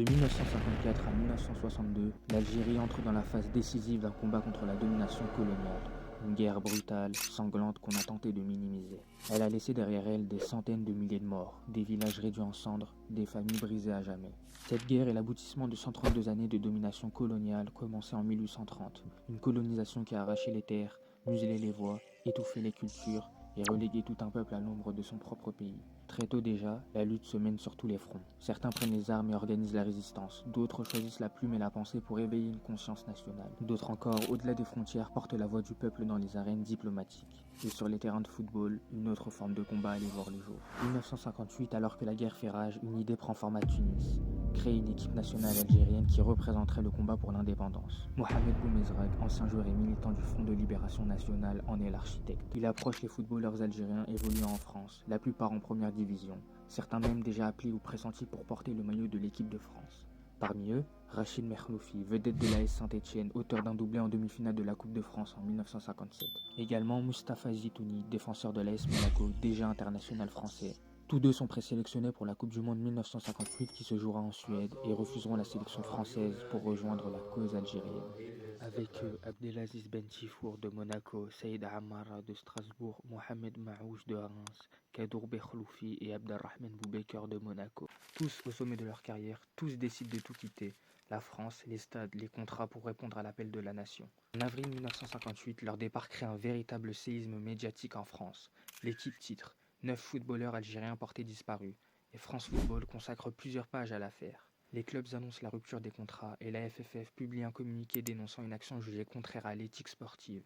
De 1954 à 1962, l'Algérie entre dans la phase décisive d'un combat contre la domination coloniale. Une guerre brutale, sanglante qu'on a tenté de minimiser. Elle a laissé derrière elle des centaines de milliers de morts, des villages réduits en cendres, des familles brisées à jamais. Cette guerre est l'aboutissement de 132 années de domination coloniale commencée en 1830. Une colonisation qui a arraché les terres, muselé les voix, étouffé les cultures et relégué tout un peuple à l'ombre de son propre pays. Très tôt déjà, la lutte se mène sur tous les fronts. Certains prennent les armes et organisent la résistance, d'autres choisissent la plume et la pensée pour éveiller une conscience nationale. D'autres encore, au-delà des frontières, portent la voix du peuple dans les arènes diplomatiques. Et sur les terrains de football, une autre forme de combat allait voir le jour. 1958, alors que la guerre fait rage, une idée prend forme à Tunis. Créer une équipe nationale algérienne qui représenterait le combat pour l'indépendance. Mohamed Boumezrag, ancien joueur et militant du Front de Libération Nationale, en est l'architecte. Il approche les footballeurs algériens évoluant en France, la plupart en première division, certains même déjà appelés ou pressentis pour porter le maillot de l'équipe de France. Parmi eux, Rachid Merloufi, vedette de l'AS Saint-Etienne, auteur d'un doublé en demi-finale de la Coupe de France en 1957. Également Mustapha Zitouni, défenseur de l'AS Monaco, déjà international français. Tous deux sont présélectionnés pour la Coupe du Monde 1958 qui se jouera en Suède et refuseront la sélection française pour rejoindre la cause algérienne. Avec eux, Abdelaziz Ben Tifour de Monaco, Saïd Ammara de Strasbourg, Mohamed Maouche de Reims, Kadour Bekhloufi et Abdelrahman Boubaker de Monaco. Tous au sommet de leur carrière, tous décident de tout quitter. La France, les stades, les contrats pour répondre à l'appel de la nation. En avril 1958, leur départ crée un véritable séisme médiatique en France. L'équipe titre 9 footballeurs algériens portés disparus, et France Football consacre plusieurs pages à l'affaire. Les clubs annoncent la rupture des contrats et la FFF publie un communiqué dénonçant une action jugée contraire à l'éthique sportive.